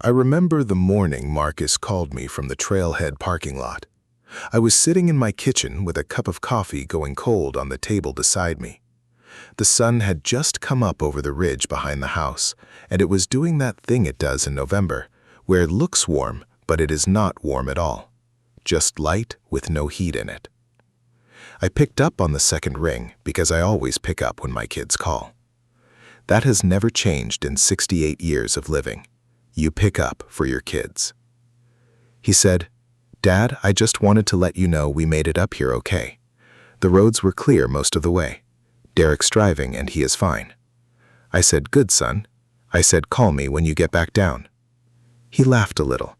I remember the morning Marcus called me from the trailhead parking lot. I was sitting in my kitchen with a cup of coffee going cold on the table beside me. The sun had just come up over the ridge behind the house, and it was doing that thing it does in November, where it looks warm, but it is not warm at all. Just light with no heat in it. I picked up on the second ring because I always pick up when my kids call. That has never changed in 68 years of living. You pick up for your kids. He said, "Dad, I just wanted to let you know we made it up here okay. The roads were clear most of the way. Derek's driving and he is fine." I said, "Good, son." I said, "Call me when you get back down." He laughed a little.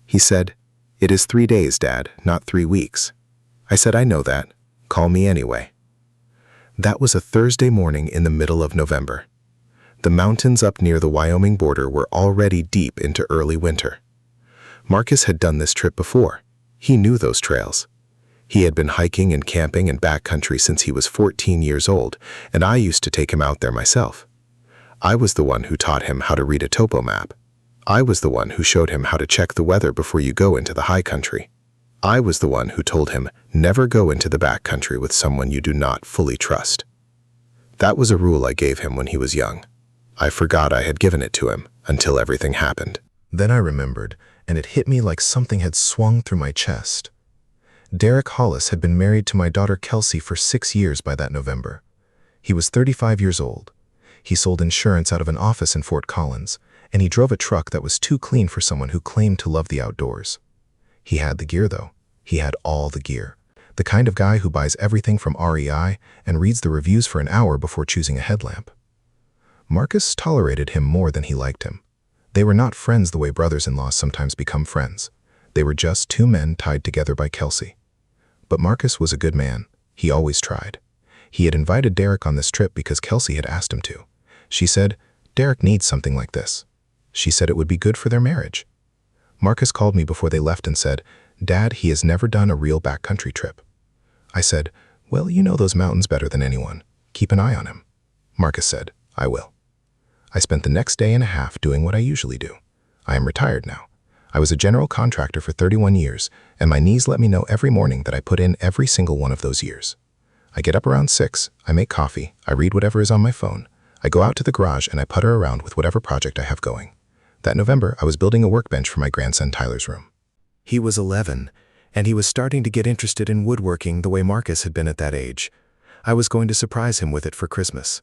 He said, "It is 3 days, Dad, not 3 weeks." I said, "I know that. Call me anyway." That was a Thursday morning in the middle of November. The mountains up near the Wyoming border were already deep into early winter. Marcus had done this trip before. He knew those trails. He had been hiking and camping in backcountry since he was 14 years old, and I used to take him out there myself. I was the one who taught him how to read a topo map. I was the one who showed him how to check the weather before you go into the high country. I was the one who told him never go into the backcountry with someone you do not fully trust. That was a rule I gave him when he was young. I forgot I had given it to him until everything happened. Then I remembered, and it hit me like something had swung through my chest. Derek Hollis had been married to my daughter Kelsey for 6 years by that November. He was 35 years old. He sold insurance out of an office in Fort Collins, and he drove a truck that was too clean for someone who claimed to love the outdoors. He had the gear, though. He had all the gear. The kind of guy who buys everything from REI and reads the reviews for an hour before choosing a headlamp. Marcus tolerated him more than he liked him. They were not friends the way brothers-in-law sometimes become friends. They were just two men tied together by Kelsey. But Marcus was a good man. He always tried. He had invited Derek on this trip because Kelsey had asked him to. She said, "Derek needs something like this." She said it would be good for their marriage. Marcus called me before they left and said, "Dad, he has never done a real backcountry trip." I said, "Well, you know those mountains better than anyone. Keep an eye on him." Marcus said, "I will." I spent the next day and a half doing what I usually do. I am retired now. I was a general contractor for 31 years, and my knees let me know every morning that I put in every single one of those years. I get up around 6, I make coffee, I read whatever is on my phone, I go out to the garage and I putter around with whatever project I have going. That November, I was building a workbench for my grandson Tyler's room. He was 11, and he was starting to get interested in woodworking the way Marcus had been at that age. I was going to surprise him with it for Christmas.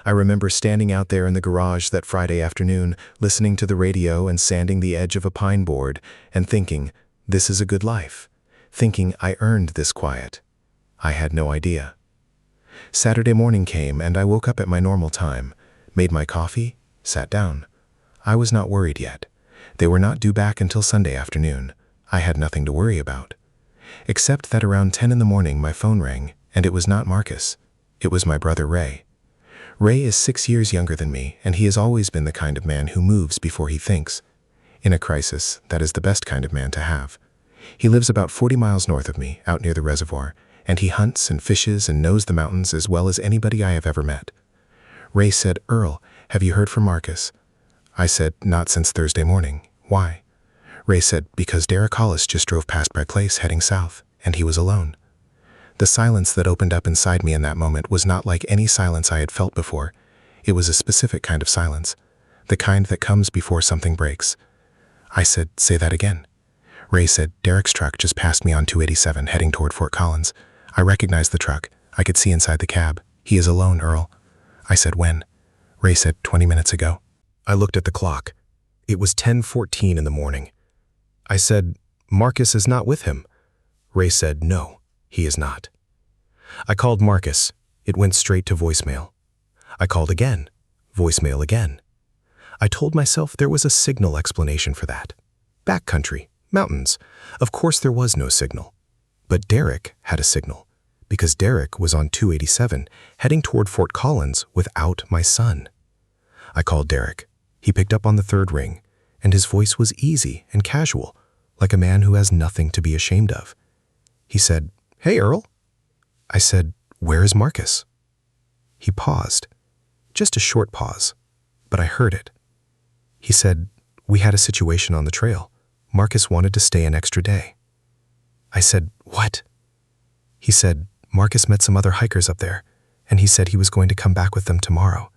I remember standing out there in the garage that Friday afternoon, listening to the radio and sanding the edge of a pine board, and thinking, this is a good life. Thinking I earned this quiet. I had no idea. Saturday morning came and I woke up at my normal time, made my coffee, sat down. I was not worried yet. They were not due back until Sunday afternoon. I had nothing to worry about. Except that around 10 in the morning my phone rang, and it was not Marcus. It was my brother Ray. Ray is 6 years younger than me, and he has always been the kind of man who moves before he thinks. In a crisis, that is the best kind of man to have. He lives about 40 miles north of me, out near the reservoir, and he hunts and fishes and knows the mountains as well as anybody I have ever met. Ray said, "Earl, have you heard from Marcus?" I said, "Not since Thursday morning. Why?" Ray said, "Because Derek Hollis just drove past my place heading south, and he was alone." The silence that opened up inside me in that moment was not like any silence I had felt before. It was a specific kind of silence, the kind that comes before something breaks. I said, "Say that again." Ray said, "Derek's truck just passed me on 287 heading toward Fort Collins. I recognized the truck. I could see inside the cab. He is alone, Earl." I said, "When?" Ray said, 20 minutes ago. I looked at the clock. It was 10:14 in the morning. I said, "Marcus is not with him." Ray said, "No, he is not." I called Marcus. It went straight to voicemail. I called again. Voicemail again. I told myself there was a signal explanation for that. Backcountry, mountains. Of course there was no signal. But Derek had a signal, because Derek was on 287 heading toward Fort Collins without my son. I called Derek. He picked up on the third ring, and his voice was easy and casual, like a man who has nothing to be ashamed of. He said, "Hey, Earl." I said, "Where is Marcus?" He paused. Just a short pause, but I heard it. He said, "We had a situation on the trail. Marcus wanted to stay an extra day." I said, "What?" He said, "Marcus met some other hikers up there, and he said he was going to come back with them tomorrow.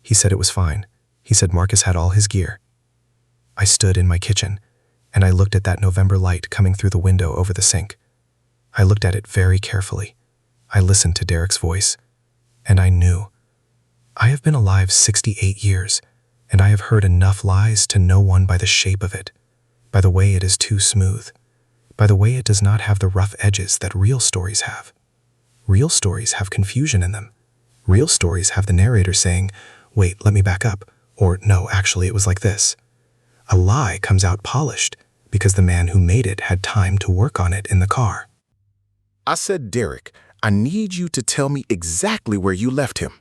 He said it was fine. He said Marcus had all his gear." I stood in my kitchen, and I looked at that November light coming through the window over the sink. I looked at it very carefully. I listened to Derek's voice, and I knew. I have been alive 68 years, and I have heard enough lies to know one by the shape of it, by the way it is too smooth, by the way it does not have the rough edges that real stories have. Real stories have confusion in them. Real stories have the narrator saying, "Wait, let me back up," or "No, actually, it was like this." A lie comes out polished because the man who made it had time to work on it in the car. I said, "Derek, I need you to tell me exactly where you left him."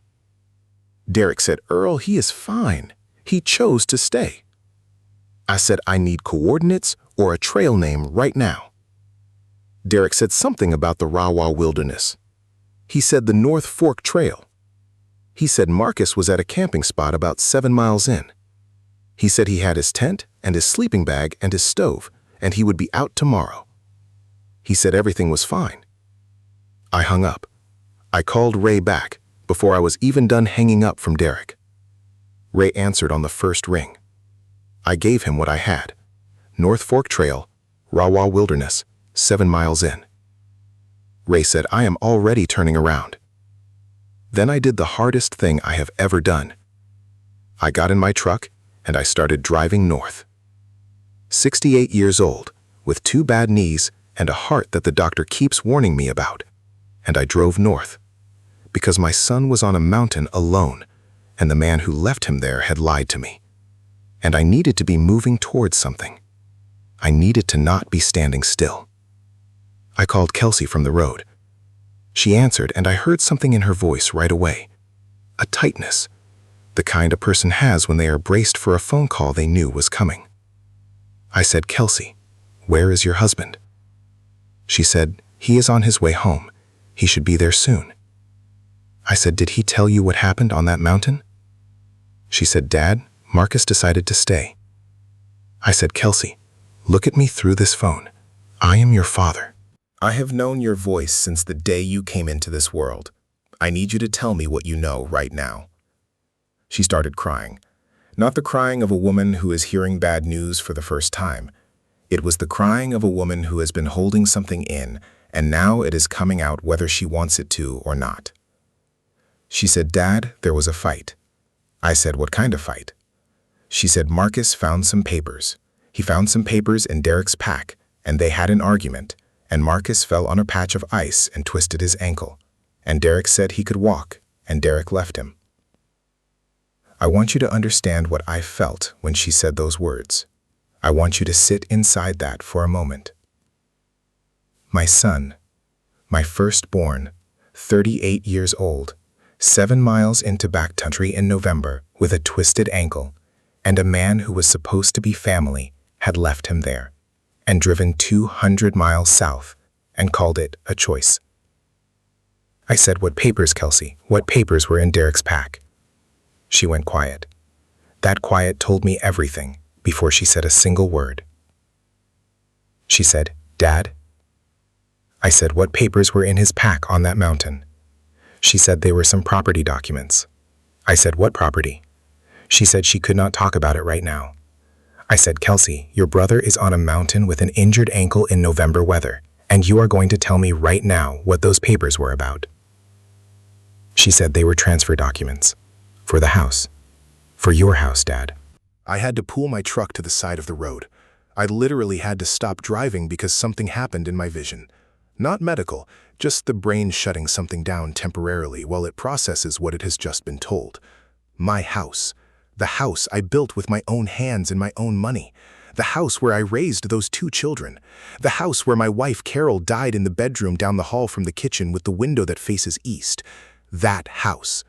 Derek said, "Earl, he is fine. He chose to stay." I said, "I need coordinates or a trail name right now." Derek said something about the Rawa Wilderness. He said the North Fork Trail. He said Marcus was at a camping spot about 7 miles in. He said he had his tent and his sleeping bag and his stove, and he would be out tomorrow. He said everything was fine. I hung up. I called Ray back before I was even done hanging up from Derek. Ray answered on the first ring. I gave him what I had. North Fork Trail, Rawa Wilderness, 7 miles in. Ray said, "I am already turning around." Then I did the hardest thing I have ever done. I got in my truck and I started driving north. 68 years old, with 2 bad knees and a heart that the doctor keeps warning me about. And I drove north, because my son was on a mountain alone, and the man who left him there had lied to me. And I needed to be moving towards something. I needed to not be standing still. I called Kelsey from the road. She answered, and I heard something in her voice right away. A tightness, the kind a person has when they are braced for a phone call they knew was coming. I said, "Kelsey, where is your husband?" She said, "He is on his way home. He should be there soon." I said, "Did he tell you what happened on that mountain?" She said, "Dad, Marcus decided to stay." I said, "Kelsey, look at me through this phone. I am your father. I have known your voice since the day you came into this world. I need you to tell me what you know right now." She started crying. Not the crying of a woman who is hearing bad news for the first time. It was the crying of a woman who has been holding something in, and now it is coming out whether she wants it to or not. She said, "Dad, there was a fight." I said, "What kind of fight?" She said, "Marcus found some papers. He found some papers in Derek's pack, and they had an argument, and Marcus fell on a patch of ice and twisted his ankle, and Derek said he could walk, and Derek left him." I want you to understand what I felt when she said those words. I want you to sit inside that for a moment. My son, my firstborn, 38 years old, 7 miles into backcountry in November with a twisted ankle, and a man who was supposed to be family had left him there and driven 200 miles south and called it a choice. I said, "What papers, Kelsey? What papers were in Derek's pack?" She went quiet. That quiet told me everything before she said a single word. She said, "Dad?" I said, "What papers were in his pack on that mountain?" She said they were some property documents. I said, "What property?" She said she could not talk about it right now. I said, "Kelsey, your brother is on a mountain with an injured ankle in November weather, and you are going to tell me right now what those papers were about." She said they were transfer documents. For the house. For your house, Dad. I had to pull my truck to the side of the road. I literally had to stop driving because something happened in my vision. Not medical, just the brain shutting something down temporarily while it processes what it has just been told. My house. The house I built with my own hands and my own money. The house where I raised those 2 children. The house where my wife Carol died in the bedroom down the hall from the kitchen with the window that faces east. That house.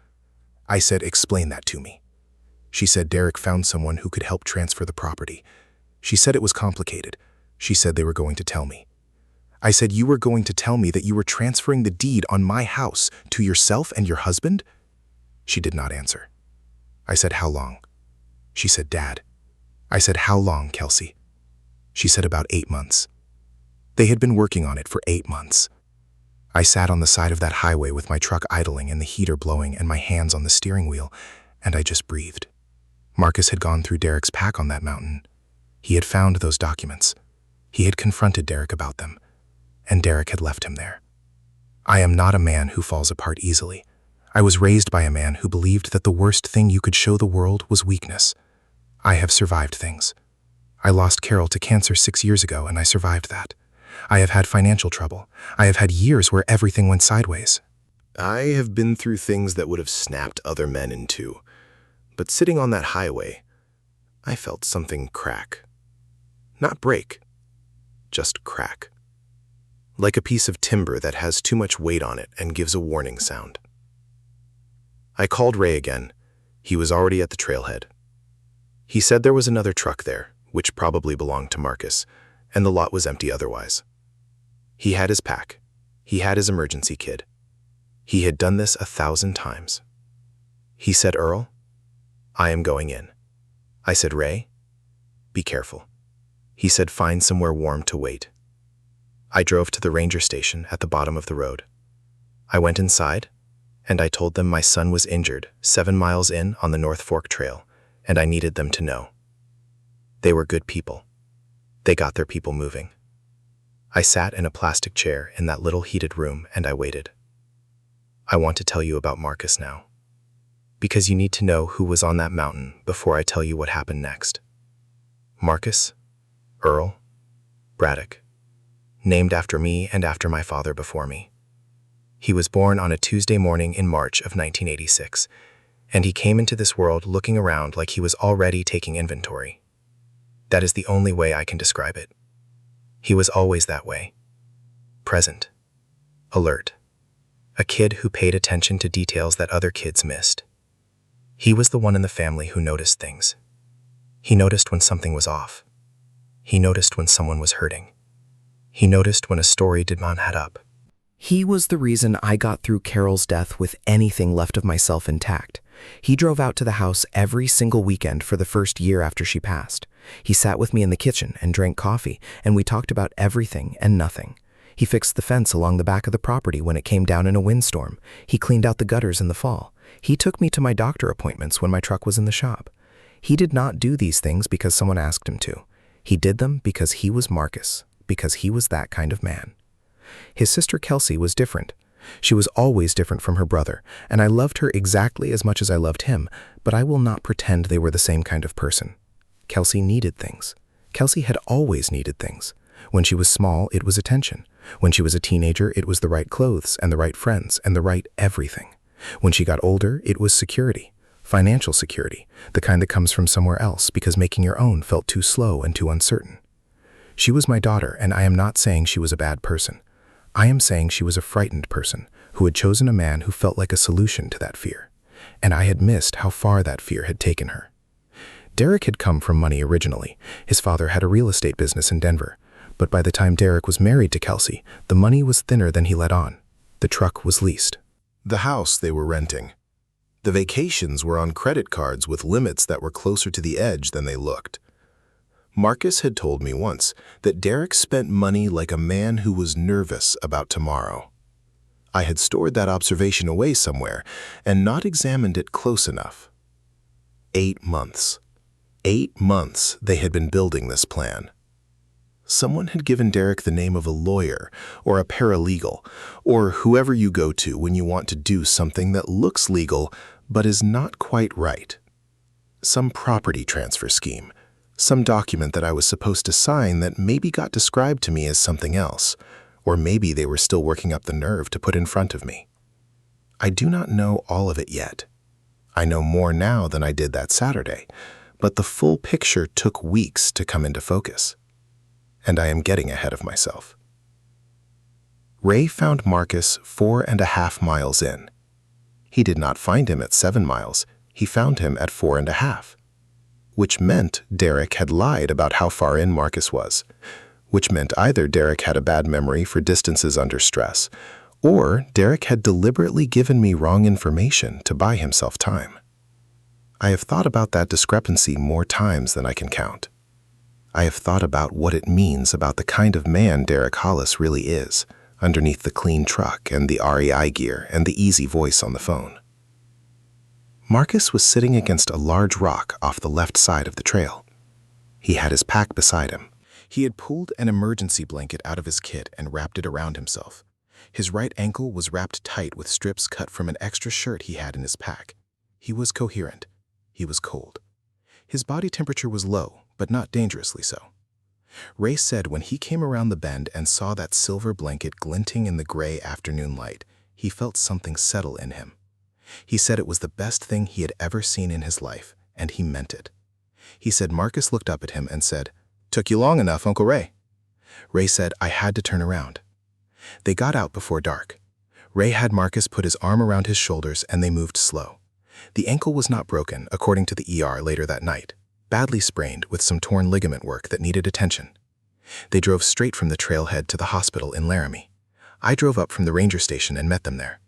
I said, "Explain that to me." She said Derek found someone who could help transfer the property. She said it was complicated. She said they were going to tell me. I said, "You were going to tell me that you were transferring the deed on my house to yourself and your husband?" She did not answer. I said, "How long?" She said, "Dad, I said, "How long, Kelsey?" She said, "About 8 months." They had been working on it for 8 months. I sat on the side of that highway with my truck idling and the heater blowing and my hands on the steering wheel, and I just breathed. Marcus had gone through Derek's pack on that mountain. He had found those documents. He had confronted Derek about them, and Derek had left him there. I am not a man who falls apart easily. I was raised by a man who believed that the worst thing you could show the world was weakness. I have survived things. I lost Carol to cancer 6 years ago, and I survived that. I have had financial trouble. I have had years where everything went sideways. I have been through things that would have snapped other men in two. But sitting on that highway, I felt something crack. Not break, just crack. Like a piece of timber that has too much weight on it and gives a warning sound. I called Ray again. He was already at the trailhead. He said there was another truck there, which probably belonged to Marcus, and the lot was empty otherwise. He had his pack. He had his emergency kit. He had done this 1,000 times. He said, "Earl, I am going in." I said, "Ray, be careful." He said, "Find somewhere warm to wait." I drove to the ranger station at the bottom of the road. I went inside, and I told them my son was injured 7 miles in on the North Fork Trail, and I needed them to know. They were good people. They got their people moving. I sat in a plastic chair in that little heated room, and I waited. I want to tell you about Marcus now, because you need to know who was on that mountain before I tell you what happened next. Marcus, Earl, Braddock, named after me and after my father before me. He was born on a Tuesday morning in March of 1986, and he came into this world looking around like he was already taking inventory. That is the only way I can describe it. He was always that way. Present. Alert. A kid who paid attention to details that other kids missed. He was the one in the family who noticed things. He noticed when something was off. He noticed when someone was hurting. He noticed when a story did not add up. He was the reason I got through Carol's death with anything left of myself intact. He drove out to the house every single weekend for the first year after she passed. He sat with me in the kitchen and drank coffee, and we talked about everything and nothing. He fixed the fence along the back of the property when it came down in a windstorm. He cleaned out the gutters in the fall. He took me to my doctor appointments when my truck was in the shop. He did not do these things because someone asked him to. He did them because he was Marcus, because he was that kind of man. His sister Kelsey was different. She was always different from her brother, and I loved her exactly as much as I loved him, but I will not pretend they were the same kind of person. Kelsey needed things. Kelsey had always needed things. When she was small, it was attention. When she was a teenager, it was the right clothes and the right friends and the right everything. When she got older, it was security, financial security, the kind that comes from somewhere else because making your own felt too slow and too uncertain. She was my daughter, and I am not saying she was a bad person. I am saying she was a frightened person who had chosen a man who felt like a solution to that fear, and I had missed how far that fear had taken her. Derek had come from money originally. His father had a real estate business in Denver, but by the time Derek was married to Kelsey, the money was thinner than he let on. The truck was leased. The house they were renting. The vacations were on credit cards with limits that were closer to the edge than they looked. Marcus had told me once that Derek spent money like a man who was nervous about tomorrow. I had stored that observation away somewhere and not examined it close enough. 8 months. 8 months they had been building this plan. Someone had given Derek the name of a lawyer or a paralegal or whoever you go to when you want to do something that looks legal but is not quite right. Some property transfer scheme. Some document that I was supposed to sign that maybe got described to me as something else, or maybe they were still working up the nerve to put in front of me. I do not know all of it yet. I know more now than I did that Saturday, but the full picture took weeks to come into focus. And I am getting ahead of myself. Ray found Marcus 4.5 miles in. He did not find him at 7 miles. He found him at 4.5. Which meant Derek had lied about how far in Marcus was, which meant either Derek had a bad memory for distances under stress, or Derek had deliberately given me wrong information to buy himself time. I have thought about that discrepancy more times than I can count. I have thought about what it means about the kind of man Derek Hollis really is, underneath the clean truck and the REI gear and the easy voice on the phone. Marcus was sitting against a large rock off the left side of the trail. He had his pack beside him. He had pulled an emergency blanket out of his kit and wrapped it around himself. His right ankle was wrapped tight with strips cut from an extra shirt he had in his pack. He was coherent. He was cold. His body temperature was low, but not dangerously so. Ray said when he came around the bend and saw that silver blanket glinting in the gray afternoon light, he felt something settle in him. He said it was the best thing he had ever seen in his life, and he meant it. He said Marcus looked up at him and said, "Took you long enough, Uncle Ray." Ray said, "I had to turn around." They got out before dark. Ray had Marcus put his arm around his shoulders and they moved slow. The ankle was not broken, according to the ER later that night, badly sprained with some torn ligament work that needed attention. They drove straight from the trailhead to the hospital in Laramie. I drove up from the ranger station and met them there.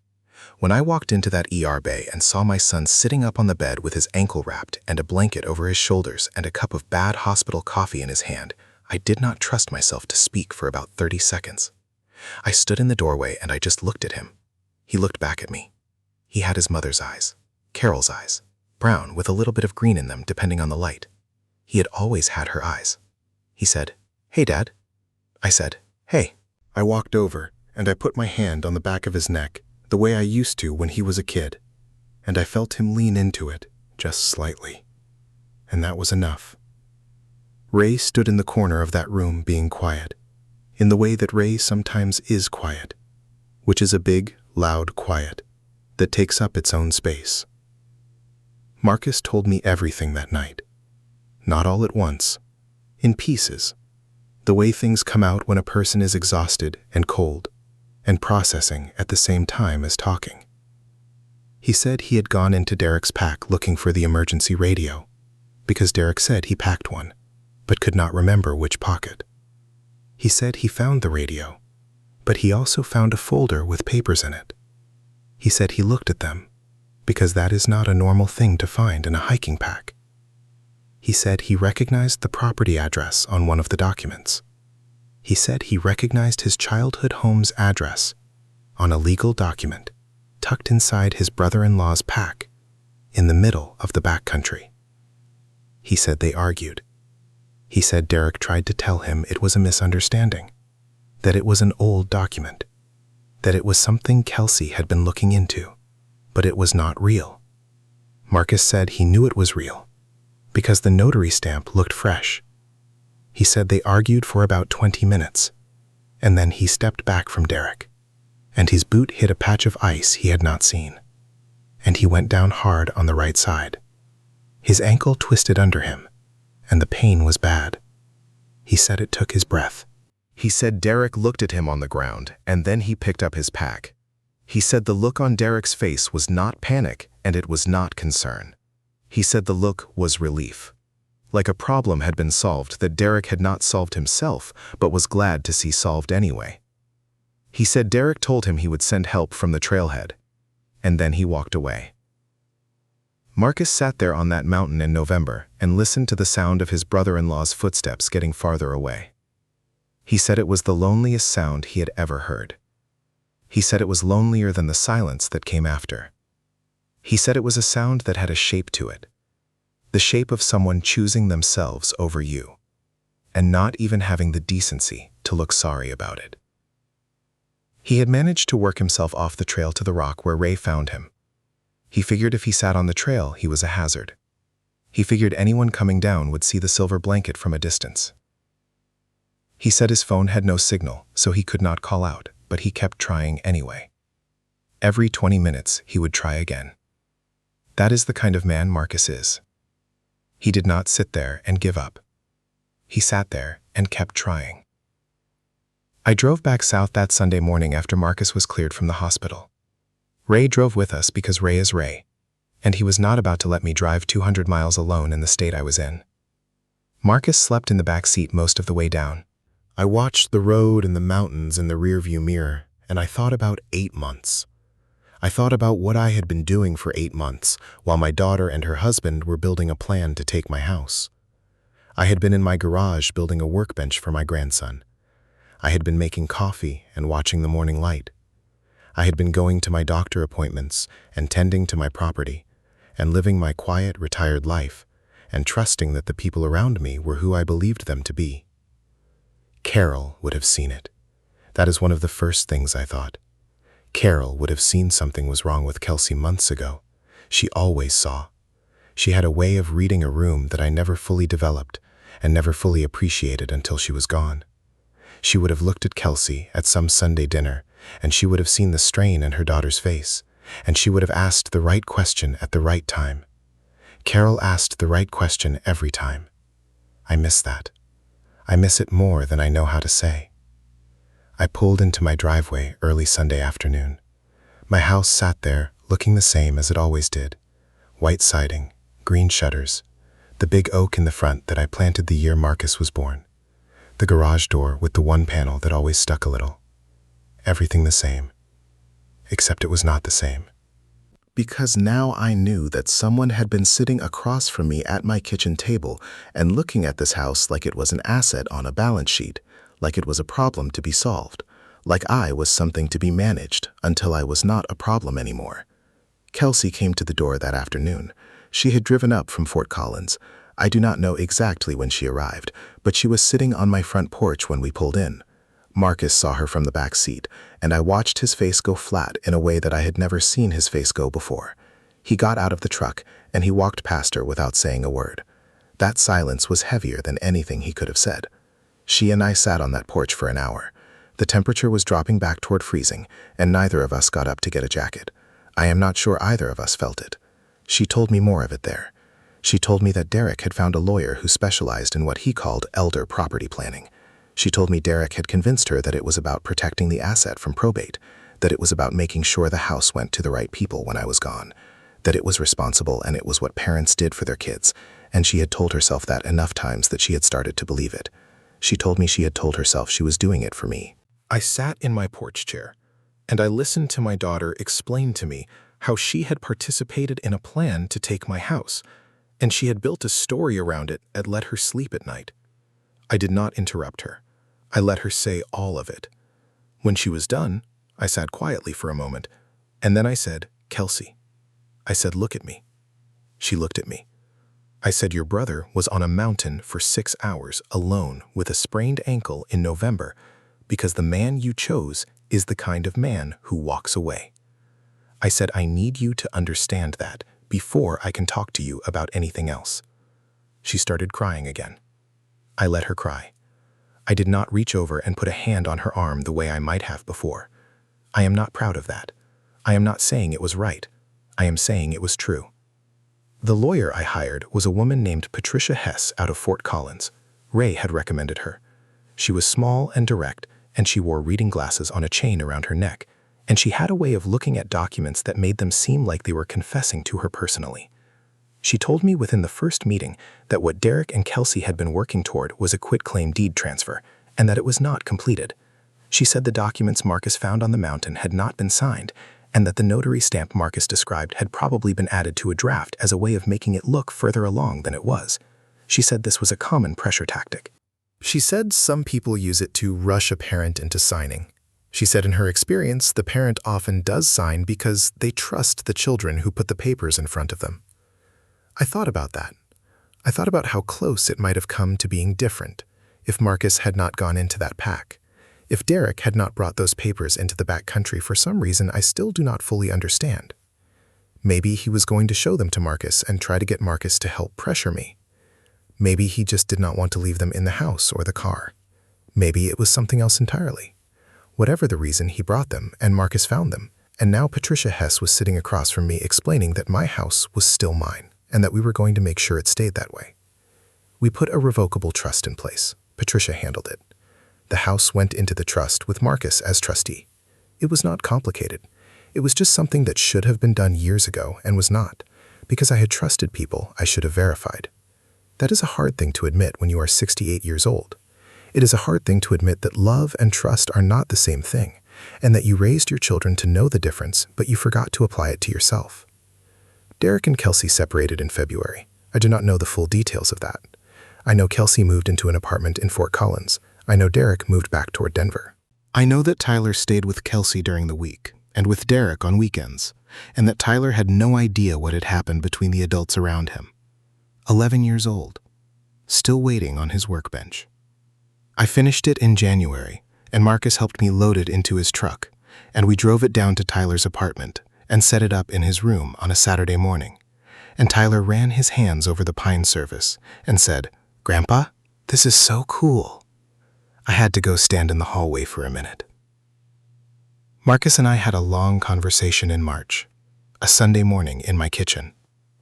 When I walked into that ER bay and saw my son sitting up on the bed with his ankle wrapped and a blanket over his shoulders and a cup of bad hospital coffee in his hand, I did not trust myself to speak for about 30 seconds. I stood in the doorway and I just looked at him. He looked back at me. He had his mother's eyes, Carol's eyes, brown with a little bit of green in them depending on the light. He had always had her eyes. He said, "Hey, Dad." I said, "Hey." I walked over and I put my hand on the back of his neck, the way I used to when he was a kid, and I felt him lean into it, just slightly. And that was enough. Ray stood in the corner of that room being quiet, in the way that Ray sometimes is quiet, which is a big, loud quiet that takes up its own space. Marcus told me everything that night. Not all at once, in pieces, the way things come out when a person is exhausted and cold, and processing at the same time as talking. He said he had gone into Derek's pack looking for the emergency radio, because Derek said he packed one, but could not remember which pocket. He said he found the radio, but he also found a folder with papers in it. He said he looked at them, because that is not a normal thing to find in a hiking pack. He said he recognized the property address on one of the documents. He said he recognized his childhood home's address on a legal document tucked inside his brother-in-law's pack in the middle of the backcountry. He said they argued. He said Derek tried to tell him it was a misunderstanding, that it was an old document, that it was something Kelsey had been looking into, but it was not real. Marcus said he knew it was real because the notary stamp looked fresh. He said they argued for about 20 minutes, and then he stepped back from Derek, and his boot hit a patch of ice he had not seen, and he went down hard on the right side. His ankle twisted under him, and the pain was bad. He said it took his breath. He said Derek looked at him on the ground, and then he picked up his pack. He said the look on Derek's face was not panic, and it was not concern. He said the look was relief. Like a problem had been solved that Derek had not solved himself, but was glad to see solved anyway. He said Derek told him he would send help from the trailhead, and then he walked away. Marcus sat there on that mountain in November and listened to the sound of his brother-in-law's footsteps getting farther away. He said it was the loneliest sound he had ever heard. He said it was lonelier than the silence that came after. He said it was a sound that had a shape to it, the shape of someone choosing themselves over you, and not even having the decency to look sorry about it. He had managed to work himself off the trail to the rock where Ray found him. He figured if he sat on the trail, he was a hazard. He figured anyone coming down would see the silver blanket from a distance. He said his phone had no signal, so he could not call out, but he kept trying anyway. Every 20 minutes, he would try again. That is the kind of man Marcus is. He did not sit there and give up. He sat there and kept trying. I drove back south that Sunday morning after Marcus was cleared from the hospital. Ray drove with us because Ray is Ray, and he was not about to let me drive 200 miles alone in the state I was in. Marcus slept in the back seat most of the way down. I watched the road and the mountains in the rearview mirror, and I thought about 8 months. I thought about what I had been doing for 8 months while my daughter and her husband were building a plan to take my house. I had been in my garage building a workbench for my grandson. I had been making coffee and watching the morning light. I had been going to my doctor appointments and tending to my property and living my quiet, retired life and trusting that the people around me were who I believed them to be. Carol would have seen it. That is one of the first things I thought. Carol would have seen something was wrong with Kelsey months ago. She always saw. She had a way of reading a room that I never fully developed and never fully appreciated until she was gone. She would have looked at Kelsey at some Sunday dinner, and she would have seen the strain in her daughter's face, and she would have asked the right question at the right time. Carol asked the right question every time. I miss that. I miss it more than I know how to say. I pulled into my driveway early Sunday afternoon. My house sat there looking the same as it always did. White siding, green shutters, the big oak in the front that I planted the year Marcus was born, the garage door with the one panel that always stuck a little. Everything the same, except it was not the same. Because now I knew that someone had been sitting across from me at my kitchen table and looking at this house like it was an asset on a balance sheet, like it was a problem to be solved, like I was something to be managed until I was not a problem anymore. Kelsey came to the door that afternoon. She had driven up from Fort Collins. I do not know exactly when she arrived, but she was sitting on my front porch when we pulled in. Marcus saw her from the back seat, and I watched his face go flat in a way that I had never seen his face go before. He got out of the truck, and he walked past her without saying a word. That silence was heavier than anything he could have said. She and I sat on that porch for an hour. The temperature was dropping back toward freezing, and neither of us got up to get a jacket. I am not sure either of us felt it. She told me more of it there. She told me that Derek had found a lawyer who specialized in what he called elder property planning. She told me Derek had convinced her that it was about protecting the asset from probate, that it was about making sure the house went to the right people when I was gone, that it was responsible and it was what parents did for their kids, and she had told herself that enough times that she had started to believe it. She told me she had told herself she was doing it for me. I sat in my porch chair, and I listened to my daughter explain to me how she had participated in a plan to take my house, and she had built a story around it and let her sleep at night. I did not interrupt her. I let her say all of it. When she was done, I sat quietly for a moment, and then I said, "Kelsey." I said, "Look at me." She looked at me. I said, "Your brother was on a mountain for 6 hours alone with a sprained ankle in November because the man you chose is the kind of man who walks away." I said, "I need you to understand that before I can talk to you about anything else." She started crying again. I let her cry. I did not reach over and put a hand on her arm the way I might have before. I am not proud of that. I am not saying it was right. I am saying it was true. The lawyer I hired was a woman named Patricia Hess out of Fort Collins. Ray had recommended her. She was small and direct, and she wore reading glasses on a chain around her neck, and she had a way of looking at documents that made them seem like they were confessing to her personally. She told me within the first meeting that what Derek and Kelsey had been working toward was a quitclaim deed transfer, and that it was not completed. She said the documents Marcus found on the mountain had not been signed, and that the notary stamp Marcus described had probably been added to a draft as a way of making it look further along than it was. She said this was a common pressure tactic. She said some people use it to rush a parent into signing. She said in her experience, the parent often does sign because they trust the children who put the papers in front of them. I thought about that. I thought about how close it might have come to being different if Marcus had not gone into that pack, if Derek had not brought those papers into the backcountry for some reason I still do not fully understand. Maybe he was going to show them to Marcus and try to get Marcus to help pressure me. Maybe he just did not want to leave them in the house or the car. Maybe it was something else entirely. Whatever the reason, he brought them and Marcus found them, and now Patricia Hess was sitting across from me explaining that my house was still mine, and that we were going to make sure it stayed that way. We put a revocable trust in place. Patricia handled it. The house went into the trust with Marcus as trustee. It was not complicated. It was just something that should have been done years ago and was not, because I had trusted people I should have verified. That is a hard thing to admit when you are 68 years old. It is a hard thing to admit that love and trust are not the same thing, and that you raised your children to know the difference, but you forgot to apply it to yourself. Derek and Kelsey separated in February. I do not know the full details of that. I know Kelsey moved into an apartment in Fort Collins. I know Derek moved back toward Denver. I know that Tyler stayed with Kelsey during the week, and with Derek on weekends, and that Tyler had no idea what had happened between the adults around him. 11 years old, still waiting on his workbench. I finished it in January, and Marcus helped me load it into his truck, and we drove it down to Tyler's apartment and set it up in his room on a Saturday morning. And Tyler ran his hands over the pine surface and said, "Grandpa, this is so cool." I had to go stand in the hallway for a minute. Marcus and I had a long conversation in March, a Sunday morning in my kitchen,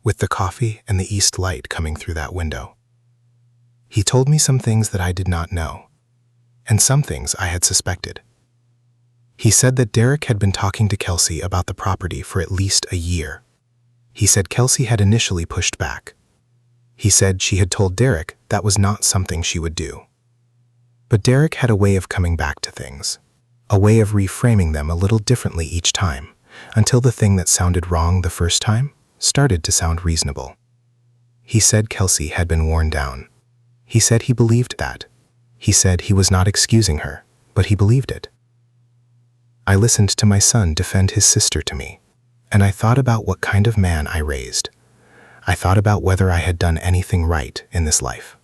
with the coffee and the east light coming through that window. He told me some things that I did not know, and some things I had suspected. He said that Derek had been talking to Kelsey about the property for at least a year. He said Kelsey had initially pushed back. He said she had told Derek that was not something she would do. But Derek had a way of coming back to things, a way of reframing them a little differently each time, until the thing that sounded wrong the first time started to sound reasonable. He said Kelsey had been worn down. He said he believed that. He said he was not excusing her, but he believed it. I listened to my son defend his sister to me, and I thought about what kind of man I raised. I thought about whether I had done anything right in this life.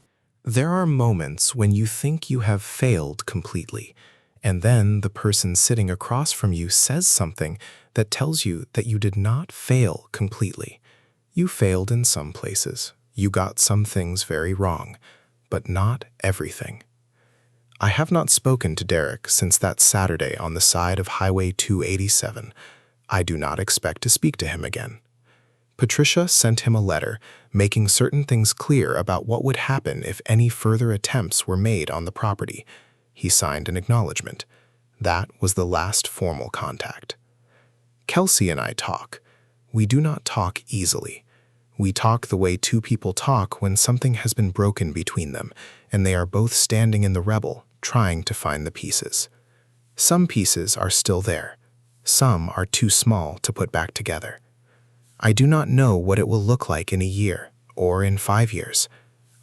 There are moments when you think you have failed completely, and then the person sitting across from you says something that tells you that you did not fail completely. You failed in some places. You got some things very wrong, but not everything. I have not spoken to Derek since that Saturday on the side of Highway 287. I do not expect to speak to him again. Patricia sent him a letter making certain things clear about what would happen if any further attempts were made on the property. He signed an acknowledgement. That was the last formal contact. Kelsey and I talk. We do not talk easily. We talk the way two people talk when something has been broken between them, and they are both standing in the rubble, trying to find the pieces. Some pieces are still there. Some are too small to put back together. I do not know what it will look like in a year or in 5 years.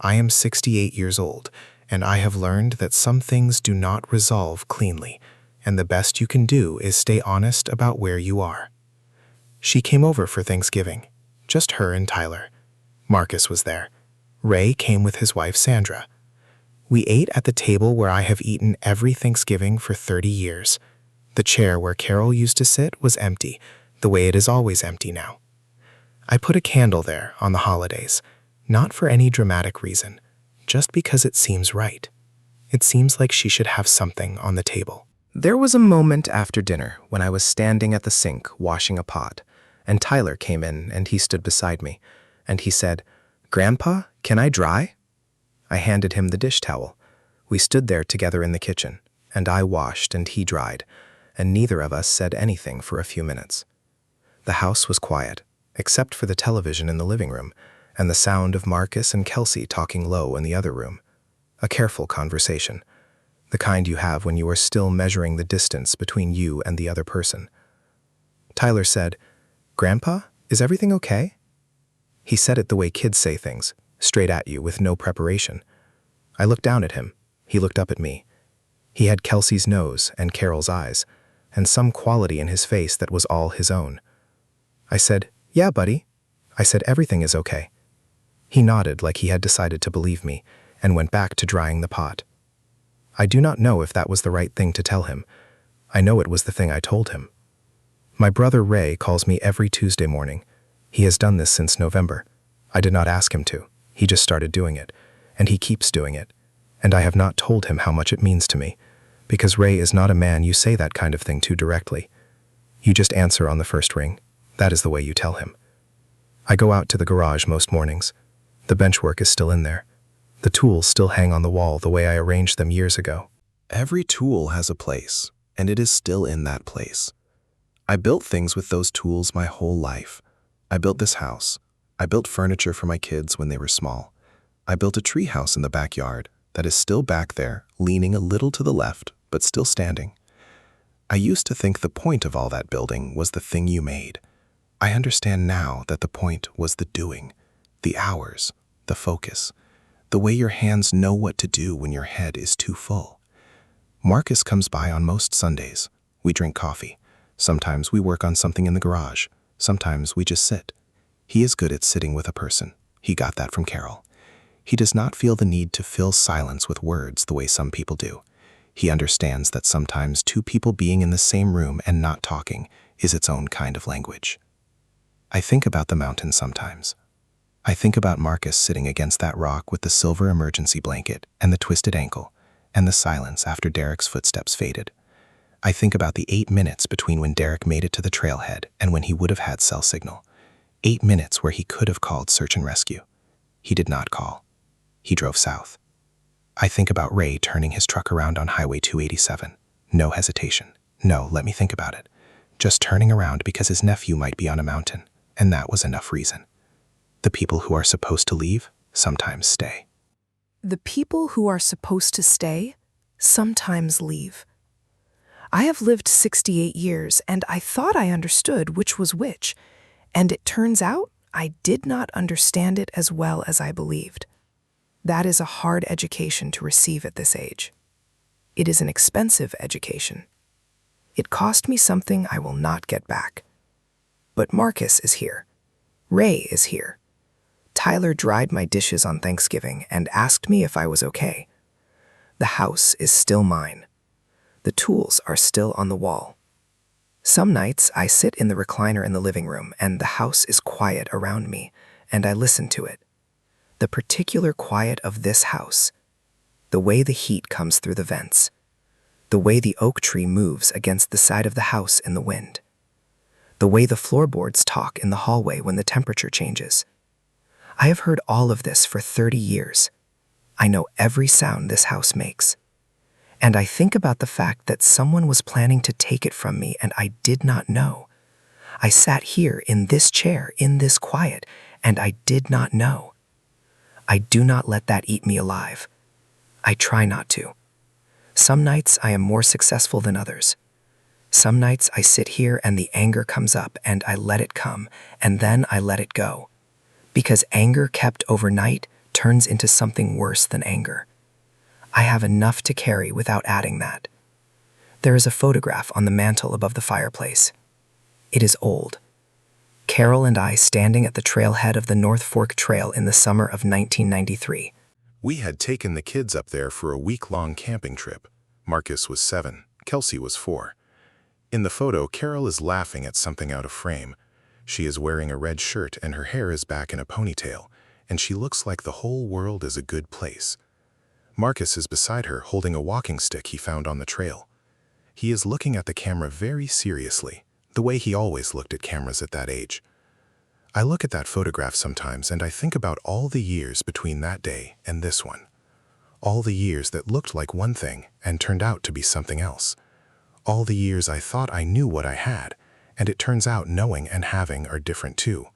I am 68 years old, and I have learned that some things do not resolve cleanly, and the best you can do is stay honest about where you are. She came over for Thanksgiving, just her and Tyler. Marcus was there. Ray came with his wife Sandra. We ate at the table where I have eaten every Thanksgiving for 30 years. The chair where Carol used to sit was empty, the way it is always empty now. I put a candle there on the holidays, not for any dramatic reason, just because it seems right. It seems like she should have something on the table. There was a moment after dinner when I was standing at the sink washing a pot, and Tyler came in and he stood beside me, and he said, "Grandpa, can I dry?" I handed him the dish towel. We stood there together in the kitchen, and I washed and he dried, and neither of us said anything for a few minutes. The house was quiet, except for the television in the living room, and the sound of Marcus and Kelsey talking low in the other room. A careful conversation, the kind you have when you are still measuring the distance between you and the other person. Tyler said, "Grandpa, is everything okay?" He said it the way kids say things, straight at you with no preparation. I looked down at him. He looked up at me. He had Kelsey's nose and Carol's eyes, and some quality in his face that was all his own. I said, "Yeah, buddy." I said, "Everything is okay." He nodded like he had decided to believe me and went back to drying the pot. I do not know if that was the right thing to tell him. I know it was the thing I told him. My brother Ray calls me every Tuesday morning. He has done this since November. I did not ask him to. He just started doing it, and he keeps doing it. And I have not told him how much it means to me, because Ray is not a man you say that kind of thing to directly. You just answer on the first ring. That is the way you tell him. I go out to the garage most mornings. The benchwork is still in there. The tools still hang on the wall the way I arranged them years ago. Every tool has a place, and it is still in that place. I built things with those tools my whole life. I built this house. I built furniture for my kids when they were small. I built a tree house in the backyard that is still back there, leaning a little to the left, but still standing. I used to think the point of all that building was the thing you made. I understand now that the point was the doing, the hours, the focus, the way your hands know what to do when your head is too full. Marcus comes by on most Sundays. We drink coffee. Sometimes we work on something in the garage. Sometimes we just sit. He is good at sitting with a person. He got that from Carol. He does not feel the need to fill silence with words the way some people do. He understands that sometimes two people being in the same room and not talking is its own kind of language. I think about the mountain sometimes. I think about Marcus sitting against that rock with the silver emergency blanket and the twisted ankle and the silence after Derek's footsteps faded. I think about the 8 minutes between when Derek made it to the trailhead and when he would have had cell signal. 8 minutes where he could have called search and rescue. He did not call. He drove south. I think about Ray turning his truck around on Highway 287. No hesitation. No, let me think about it. Just turning around because his nephew might be on a mountain, and that was enough reason. The people who are supposed to leave sometimes stay. The people who are supposed to stay sometimes leave. I have lived 68 years, and I thought I understood which was which, and it turns out I did not understand it as well as I believed. That is a hard education to receive at this age. It is an expensive education. It cost me something I will not get back. But Marcus is here. Ray is here. Tyler dried my dishes on Thanksgiving and asked me if I was okay. The house is still mine. The tools are still on the wall. Some nights I sit in the recliner in the living room and the house is quiet around me, and I listen to it. The particular quiet of this house, the way the heat comes through the vents, the way the oak tree moves against the side of the house in the wind, the way the floorboards talk in the hallway when the temperature changes. I have heard all of this for 30 years. I know every sound this house makes. And I think about the fact that someone was planning to take it from me and I did not know. I sat here in this chair, in this quiet, and I did not know. I do not let that eat me alive. I try not to. Some nights I am more successful than others. Some nights I sit here and the anger comes up and I let it come, and then I let it go. Because anger kept overnight turns into something worse than anger. I have enough to carry without adding that. There is a photograph on the mantel above the fireplace. It is old. Carol and I standing at the trailhead of the North Fork Trail in the summer of 1993. We had taken the kids up there for a week-long camping trip. Marcus was 7, Kelsey was 4. In the photo, Carol is laughing at something out of frame. She is wearing a red shirt and her hair is back in a ponytail, and she looks like the whole world is a good place. Marcus is beside her holding a walking stick he found on the trail. He is looking at the camera very seriously, the way he always looked at cameras at that age. I look at that photograph sometimes and I think about all the years between that day and this one. All the years that looked like one thing and turned out to be something else. All the years I thought I knew what I had, and it turns out knowing and having are different too.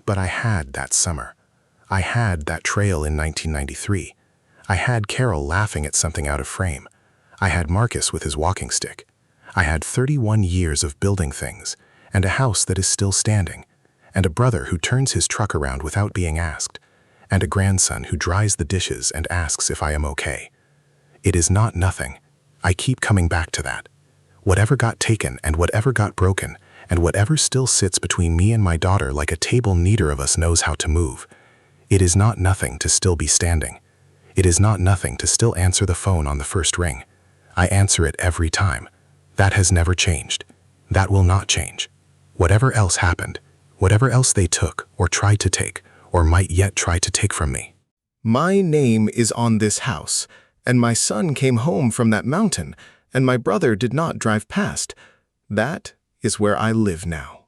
But I had that summer. I had that trail in 1993. I had Carol laughing at something out of frame. I had Marcus with his walking stick. I had 31 years of building things, and a house that is still standing, and a brother who turns his truck around without being asked, and a grandson who dries the dishes and asks if I am okay. It is not nothing. I keep coming back to that. Whatever got taken and whatever got broken, and whatever still sits between me and my daughter like a table neither of us knows how to move, it is not nothing to still be standing. It is not nothing to still answer the phone on the first ring. I answer it every time. That has never changed. That will not change. Whatever else happened, whatever else they took or tried to take or might yet try to take from me. My name is on this house, and my son came home from that mountain, and my brother did not drive past. That is where I live now.